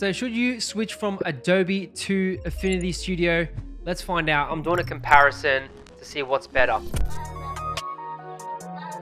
So should you switch from Adobe to Affinity Studio? Let's find out. I'm doing a comparison to see what's better.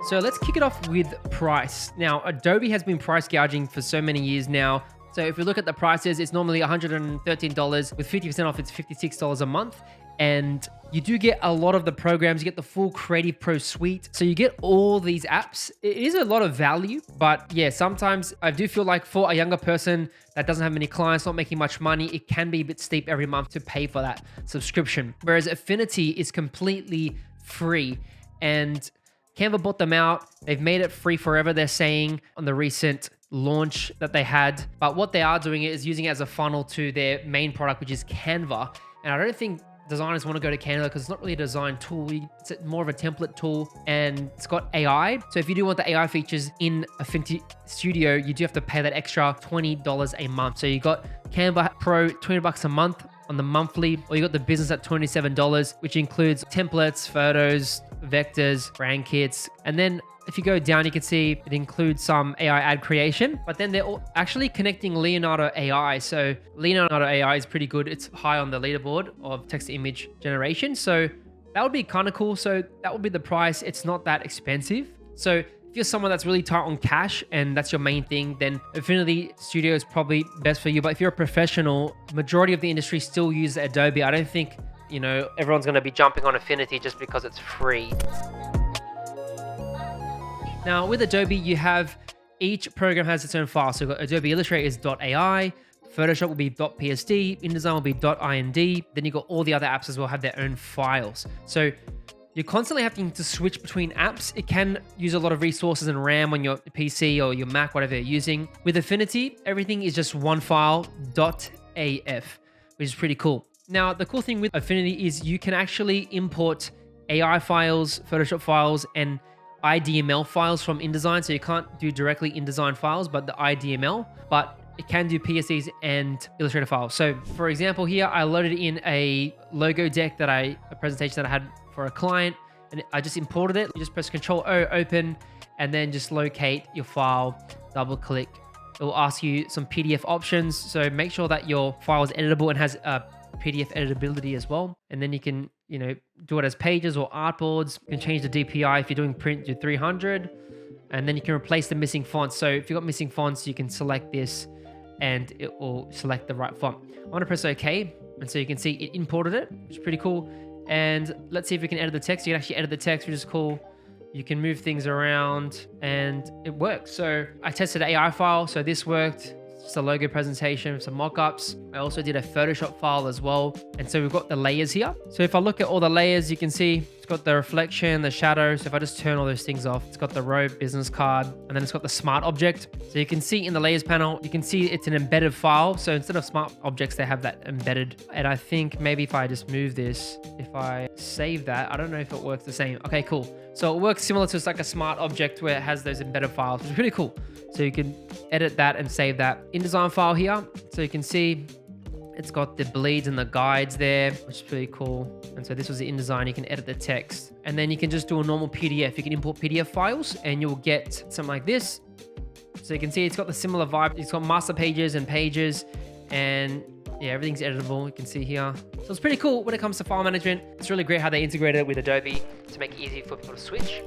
So let's kick it off with price. Now, Adobe has been price gouging for so many years now. So if we look at the prices, it's normally $113. With 50% off, it's $56 a month. And you do get a lot of the programs. You get the full Creative Pro suite. So you get all these apps. It is a lot of value, but yeah, sometimes I do feel like for a younger person that doesn't have many clients, not making much money, it can be a bit steep every month to pay for that subscription. Whereas Affinity is completely free, and Canva bought them out. They've made it free forever, they're saying, on the recent launch that they had. But what they are doing is using it as a funnel to their main product, which is Canva. And I don't think designers want to go to Canva because it's not really a design tool. It's more of a template tool, and it's got AI. So if you do want the AI features in Affinity Studio, you do have to pay that extra $20 a month. So you got Canva Pro, $20 a month on the monthly, or you got the business at $27, which includes templates, photos, vectors, brand kits. And then if you go down, you can see it includes some AI ad creation, but then they're actually connecting Leonardo AI. So Leonardo AI is pretty good. It's high on the leaderboard of text to image generation. So that would be kind of cool. So that would be the price. It's not that expensive. So if you're someone that's really tight on cash and that's your main thing, then Affinity Studio is probably best for you. But if you're a professional, majority of the industry still use Adobe. I don't think, everyone's going to be jumping on Affinity just because it's free. Now with Adobe, you have each program has its own file. So you've got Adobe Illustrator is .ai, Photoshop will be .psd, InDesign will be .ind. Then you've got all the other apps as well have their own files. So you're constantly having to switch between apps. It can use a lot of resources and RAM on your PC or your Mac, whatever you're using. With Affinity, everything is just one file, .af, which is pretty cool. Now, the cool thing with Affinity is you can actually import AI files, Photoshop files, and IDML files from InDesign. So you can't do directly InDesign files, but the IDML, but it can do PSDs and Illustrator files. So for example, here I loaded in a logo deck a presentation that I had for a client, and I just imported it. You just press Control O, open, and then just locate your file, double click. It will ask you some PDF options. So make sure that your file is editable and has PDF editability as well. And then you can, do it as pages or artboards. You can change the DPI if you're doing print to 300. And then you can replace the missing fonts. So if you've got missing fonts, you can select this and it will select the right font. I want to press OK. And so you can see it imported it, which is pretty cool. And let's see if we can edit the text. You can actually edit the text, which is cool. You can move things around and it works. So I tested an AI file. So this worked. It's a logo presentation, some mock-ups. I also did a Photoshop file as well. And so we've got the layers here. So if I look at all the layers, you can see it's got the reflection, the shadow. So if I just turn all those things off, it's got the row business card, and then it's got the smart object. So you can see in the layers panel, you can see it's an embedded file. So instead of smart objects, they have that embedded. And I think maybe if I just move this, if I save that, I don't know if it works the same. Okay, cool. So it works similar to it's like a smart object where it has those embedded files, which is pretty cool. So you can edit that and save that. InDesign file here. So you can see it's got the bleeds and the guides there, which is pretty cool. And so this was the InDesign. You can edit the text. And then you can just do a normal PDF. You can import PDF files and you'll get something like this. So you can see it's got the similar vibe. It's got master pages and pages, and yeah, everything's editable. You can see here. So it's pretty cool when it comes to file management. It's really great how they integrated it with Adobe to make it easy for people to switch.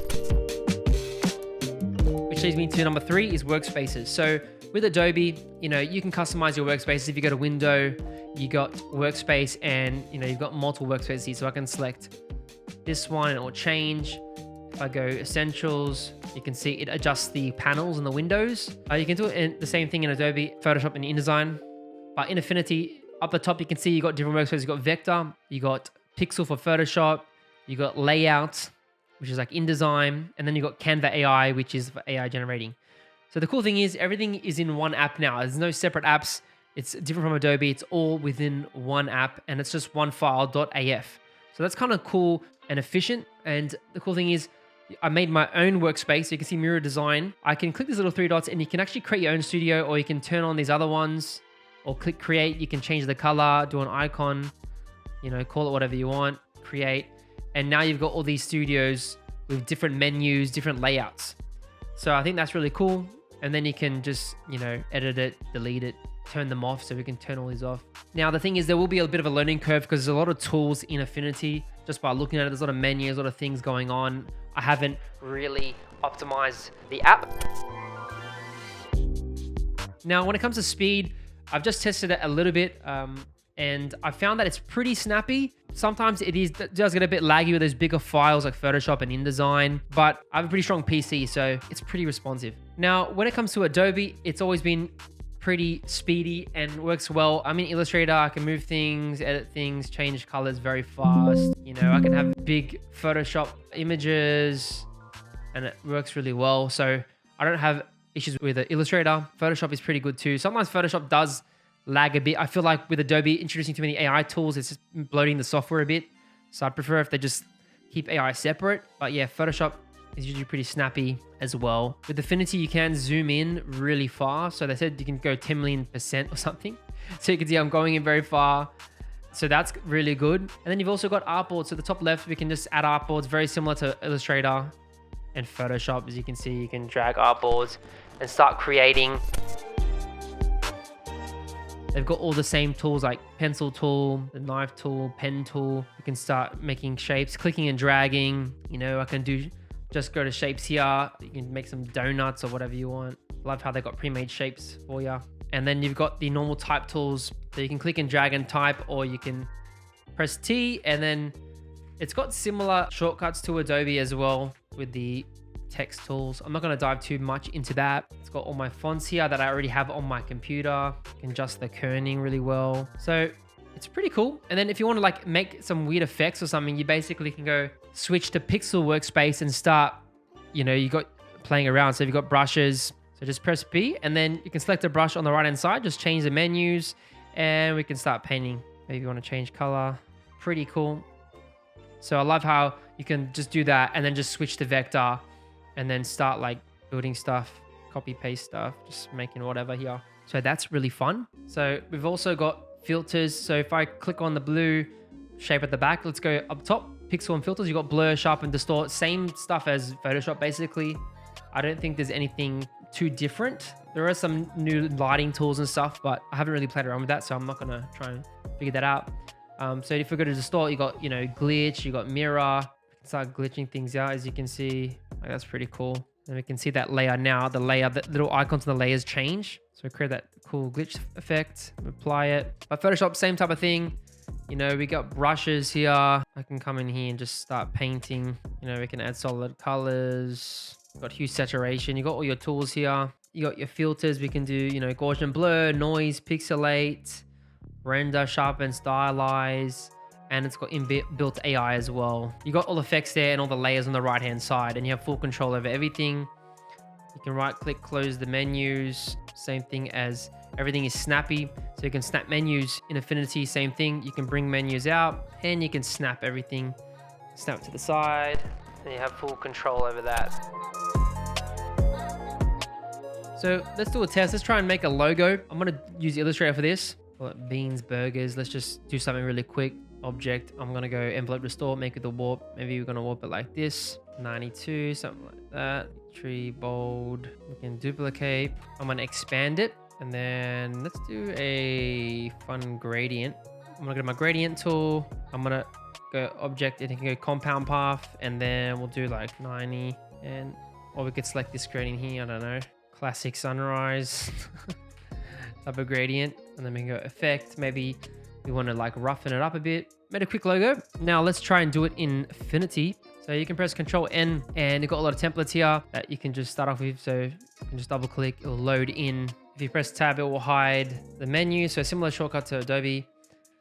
Which leads me to number 3 is Workspaces. So with Adobe, you can customize your workspaces. If you go to Window, you got Workspace, and you've got multiple workspaces here. So I can select this one and it will change. If I go Essentials, you can see it adjusts the panels and the windows. You can do it in the same thing in Adobe, Photoshop, and InDesign. But in Affinity, up the top, you can see you got different workspaces. You got Vector, you got Pixel for Photoshop, you got Layout, which is like InDesign, and then you got Canva AI, which is for AI generating. So the cool thing is everything is in one app now. There's no separate apps. It's different from Adobe. It's all within one app, and it's just one file, .af. So that's kind of cool and efficient. And the cool thing is I made my own workspace. So you can see Mura design. I can click these little 3 dots and you can actually create your own studio, or you can turn on these other ones, or click create. You can change the color, do an icon, call it whatever you want, create. And now you've got all these studios with different menus, different layouts. So I think that's really cool. And then you can just, edit it, delete it, turn them off, so we can turn all these off. Now, the thing is, there will be a bit of a learning curve because there's a lot of tools in Affinity. Just by looking at it, there's a lot of menus, a lot of things going on. I haven't really optimized the app. Now, when it comes to speed, I've just tested it a little bit, and I found that it's pretty snappy. Sometimes it does get a bit laggy with those bigger files like Photoshop and InDesign, but I have a pretty strong PC, so it's pretty responsive. Now, when it comes to Adobe, it's always been pretty speedy and works well. I'm in Illustrator, I can move things, edit things, change colors very fast. You know, I can have big Photoshop images and it works really well. So I don't have issues with the Illustrator. Photoshop is pretty good too. Sometimes Photoshop does lag a bit. I feel like with Adobe introducing too many AI tools, it's just bloating the software a bit. So I prefer if they just keep AI separate. But yeah, Photoshop is usually pretty snappy as well. With Affinity, you can zoom in really far. So they said you can go 10 million% or something. So you can see I'm going in very far. So that's really good. And then you've also got artboards. So the top left, we can just add artboards, very similar to Illustrator and Photoshop. As you can see, you can drag artboards and start creating. They've got all the same tools like pencil tool, the knife tool, pen tool. You can start making shapes, clicking and dragging. You know, I can just go to shapes here. You can make some donuts or whatever you want. Love how they got pre-made shapes for you. And then you've got the normal type tools. So you can click and drag and type, or you can press T, and then it's got similar shortcuts to Adobe as well with the text tools. I'm not going to dive too much into that. It's got all my fonts here that I already have on my computer. You can adjust the kerning really well. So it's pretty cool. And then if you want to like make some weird effects or something, you basically can go switch to pixel workspace and start, you know, you got playing around. So if you've got brushes, so just press B, and then you can select a brush on the right hand side, just change the menus, and we can start painting. Maybe you want to change color. Pretty cool. So I love how you can just do that and then just switch to vector and then start like building stuff, copy paste stuff, just making whatever here. So that's really fun. So we've also got filters. So if I click on the blue shape at the back, let's go up top, pixel and filters. You got blur, sharpen, distort, same stuff as Photoshop basically. I don't think there's anything too different. There are some new lighting tools and stuff, but I haven't really played around with that, so I'm not gonna try and figure that out. So if we go to distort, you got, you know, glitch, you got Mura. You can start glitching things out, as you can see. Like, that's pretty cool. And we can see that layer now. The layer, the little icons on the layers change. So create that cool glitch effect, apply it. But Photoshop, same type of thing. You know, we got brushes here. I can come in here and just start painting. You know, we can add solid colors. Got hue saturation. You got all your tools here. You got your filters. We can do, you know, Gaussian blur, noise, pixelate, render, sharpen, stylize, and it's got inbuilt AI as well. You got all the effects there and all the layers on the right hand side, and you have full control over everything. You can right click, close the menus. Same thing as everything is snappy. So you can snap menus in Affinity, same thing. You can bring menus out and you can snap everything. Snap to the side, and you have full control over that. So let's do a test. Let's try and make a logo. I'm gonna use Illustrator for this. Call it beans, burgers. Let's just do something really quick. Object. I'm gonna go envelope restore, make it the warp. Maybe we're gonna warp it like this. 92, something like that. Tree bold. We can duplicate. I'm gonna expand it. And then let's do a fun gradient. I'm gonna go to my gradient tool. I'm gonna go object, and it can go compound path. And then we'll do like 90. And, or we could select this gradient here. I don't know. Classic sunrise type of gradient, and then we can go effect. Maybe we want to like roughen it up a bit. Made a quick logo. Now let's try and do it in Affinity. So you can press Control N, and you've got a lot of templates here that you can just start off with. So you can just double click, it'll load in. If you press tab, it will hide the menu. So a similar shortcut to Adobe.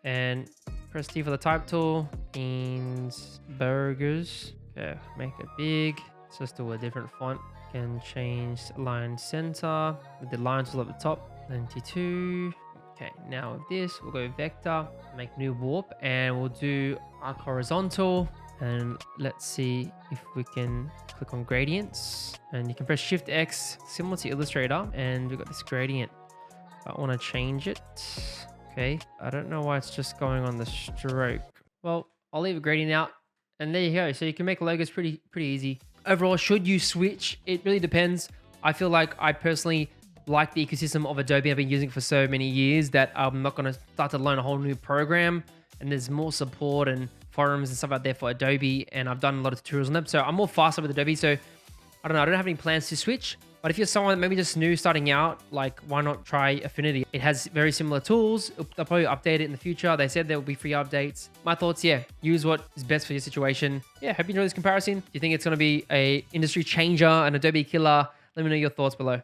And press T for the type tool. Beans, burgers. Okay, make it big. Let's just do a different font. Can change line center with the line tool at the top. 92. Okay, now with this, we'll go vector, make new warp, and we'll do arc horizontal. And let's see if we can click on gradients, and you can press Shift X, similar to Illustrator, and we've got this gradient. I want to change it. Okay, I don't know why it's just going on the stroke. Well, I'll leave a gradient out, and there you go. So you can make logos pretty easy. Overall, should you switch? It really depends. I feel like I personally like the ecosystem of Adobe. I've been using it for so many years that I'm not going to start to learn a whole new program. And there's more support and forums and stuff out there for Adobe. And I've done a lot of tutorials on them. So I'm more faster with Adobe. So I don't know. I don't have any plans to switch. But if you're someone maybe just new starting out, like why not try Affinity? It has very similar tools. They'll probably update it in the future. They said there will be free updates. My thoughts, yeah, use what is best for your situation. Yeah, hope you enjoy this comparison. Do you think it's going to be a industry changer, an Adobe killer? Let me know your thoughts below.